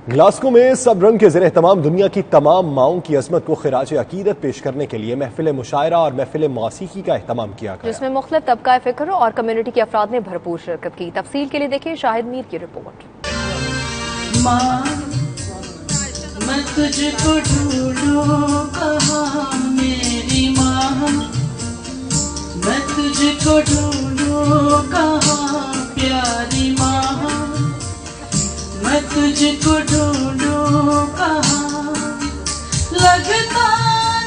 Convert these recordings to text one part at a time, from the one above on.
Glasgow میں سب رنگ کے زیر اہتمام دنیا کی تمام ماؤں کی عظمت کو خراج عقیدت پیش کرنے کے لیے محفل مشاعرہ اور محفل موسیقی کا اہتمام کیا گیا، جس میں مختلف طبقہ فکر اور کمیونٹی کے افراد نے بھرپور شرکت کی۔ تفصیل کے لیے دیکھیں شاہد میر کی رپورٹ۔ ماں میں تجھ کو ڈھونڈوں کہاں میری ماں، میں تجھ کو ڈھونڈوں کہاں پیاری ماں، میں تجھ کو ڈھونڈوں کہاں، لگتا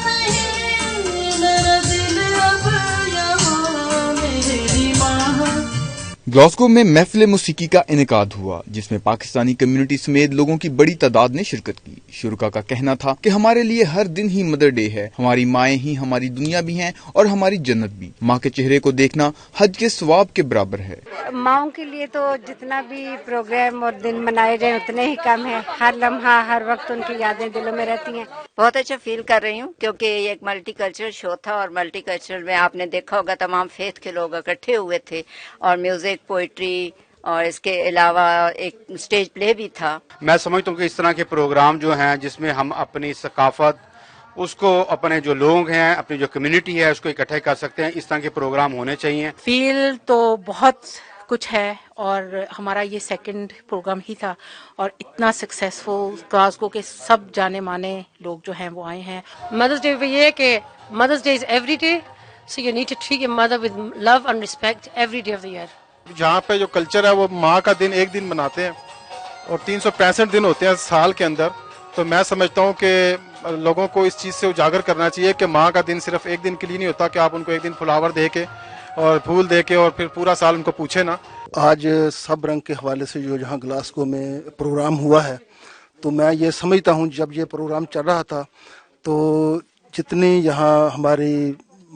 نہیں میرا دل اب یہاں میری ماں۔ گلاسکو میں محفل موسیقی کا انعقاد ہوا، جس میں پاکستانی کمیونٹی سمیت لوگوں کی بڑی تعداد نے شرکت کی۔ شرکاء کا کہنا تھا کہ ہمارے لیے ہر دن ہی مدر ڈے ہے، ہماری مائیں ہی ہماری دنیا بھی ہیں اور ہماری جنت بھی۔ ماں کے چہرے کو دیکھنا حج کے ثواب کے برابر ہے۔ ماؤں کے لیے تو جتنا بھی پروگرام اور دن منائے جائیں اتنے ہی کم ہے۔ ہر لمحہ ہر وقت ان کی یادیں دلوں میں رہتی ہیں۔ بہت اچھا فیل کر رہی ہوں، کیونکہ یہ ایک ملٹی کلچرل شو تھا، اور ملٹی کلچرل میں آپ نے دیکھا ہوگا تمام فیتھ کے لوگ اکٹھے ہوئے تھے، اور میوزک، پوئٹری، اور اس کے علاوہ ایک اسٹیج پلے بھی تھا۔ میں سمجھتا ہوں کہ اس طرح کے پروگرام جو ہیں جس میں ہم اپنی ثقافت، اس کو اپنے جو لوگ ہیں، اپنی جو کمیونٹی ہے اس کو اکٹھے کر سکتے ہیں، اس طرح کے پروگرام ہونے چاہیے۔ فیل تو بہت کچھ ہے، اور ہمارا یہ سیکنڈ پروگرام ہی تھا، اور اتنا سکسیسفل، گلاسکو کے سب جانے مانے لوگ جو ہیں وہ آئے ہیں۔ مدرس ڈے پہ یہ ہے کہ mother's day is every day, so you need to treat your mother with love and respect every day of the year. جہاں پہ جو کلچر ہے وہ ماں کا دن ایک دن مناتے ہیں اور 365 دن ہوتے ہیں سال کے اندر، تو میں سمجھتا ہوں کہ لوگوں کو اس چیز سے اجاگر کرنا چاہیے کہ ماں کا دن صرف ایک دن کے لیے نہیں ہوتا کہ آپ ان کو ایک دن فلاور دے کے اور پھول دے کے اور پھر پورا سال ان کو پوچھے نا۔ آج سب رنگ کے حوالے سے جو جہاں گلاسکو میں پروگرام ہوا ہے، تو میں یہ سمجھتا ہوں جب یہ پروگرام چل رہا تھا تو جتنی یہاں ہماری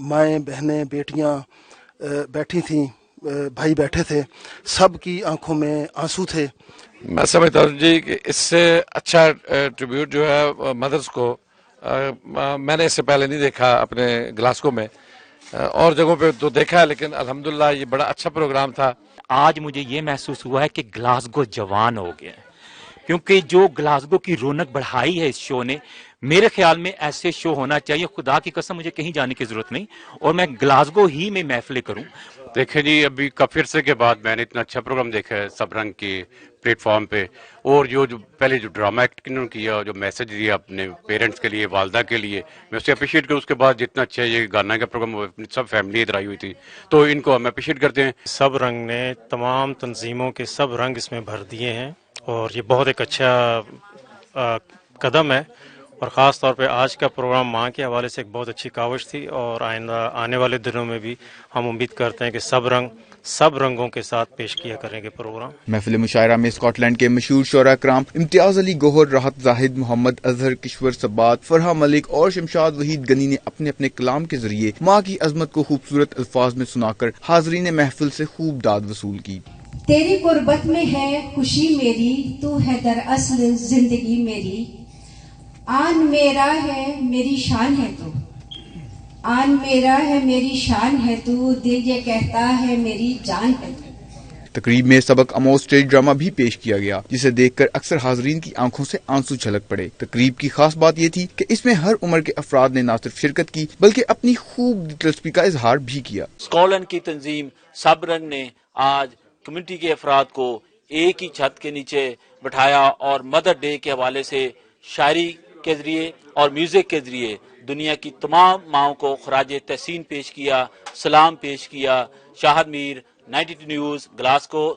مائیں، بہنیں، بیٹیاں بیٹھی تھیں، بھائی بیٹھے تھے، سب کی آنکھوں میں آنسو تھے۔ میں سمجھتا ہوں جی کہ اس سے اچھا ٹریبیوٹ جو ہے مدرس کو میں نے اس سے پہلے نہیں دیکھا اپنے گلاسکو میں، اور جگہوں پہ تو دیکھا ہے، لیکن الحمدللہ یہ بڑا اچھا پروگرام تھا۔ آج مجھے یہ محسوس ہوا ہے کہ گلاسگو جوان ہو گیا ہے، کیونکہ جو گلاسگو کی رونق بڑھائی ہے اس شو نے، میرے خیال میں ایسے شو ہونا چاہیے۔ خدا کی قسم مجھے کہیں جانے کی ضرورت نہیں، اور میں گلاسگو ہی میں محفلیں کروں۔ دیکھیں جی، ابھی کافی عرصے کے بعد میں نے اتنا اچھا پروگرام دیکھا ہے سب رنگ کے پلیٹ فارم پہ، اور جو پہلے جو ڈرامہ ایکٹ انہوں نے کیا، جو میسج دیا اپنے پیرنٹس کے لیے، والدہ کے لیے، میں اسے اپریشیٹ کروں۔ اس کے بعد جتنا اچھا یہ گانا کا پروگرام، سب فیملی ادھر آئی ہوئی تھی، تو ان کو ہم اپریشیٹ کرتے ہیں۔ سب رنگ نے تمام تنظیموں کے سب رنگ اس میں بھر دیے ہیں، اور یہ بہت ایک اچھا قدم ہے، اور خاص طور پہ آج کا پروگرام ماں کے حوالے سے ایک بہت اچھی کاوش تھی، اور آئندہ آنے والے دنوں میں بھی ہم امید کرتے ہیں کہ سب رنگوں کے ساتھ پیش کیا کریں گے پروگرام۔ محفل مشاعرہ میں اسکاٹ لینڈ کے مشہور شعراء کرام امتیاز علی گوہر، راحت زاہد، محمد اظہر، کشور سبات، فرحہ ملک اور شمشاد وحید گنی نے اپنے اپنے کلام کے ذریعے ماں کی عظمت کو خوبصورت الفاظ میں سنا کر حاضرین محفل سے خوب داد وصول کی۔ تیری قربت میں ہے خوشی میری، تو ہے دراصل زندگی میری، آن میرا ہے میری شان ہے تو، آن میرا ہے میری شان ہے تو، دل یہ کہتا ہے میری جان ہے تو۔ تقریب میں سبق آموز اسٹیج ڈرامہ بھی پیش کیا گیا، جسے دیکھ کر اکثر حاضرین کی آنکھوں سے آنسو چھلک پڑے۔ تقریب کی خاص بات یہ تھی کہ اس میں ہر عمر کے افراد نے نہ صرف شرکت کی بلکہ اپنی خوب دلچسپی کا اظہار بھی کیا۔ اسکاٹ لینڈ کی تنظیم سب رنگ نے آج کمیونٹی کے افراد کو ایک ہی چھت کے نیچے بٹھایا، اور مدر ڈے کے حوالے سے شاعری کے ذریعے اور میوزک کے ذریعے دنیا کی تمام ماؤں کو خراج تحسین پیش کیا، سلام پیش کیا۔ شاہد میر، 92 نیوز، گلاسکو۔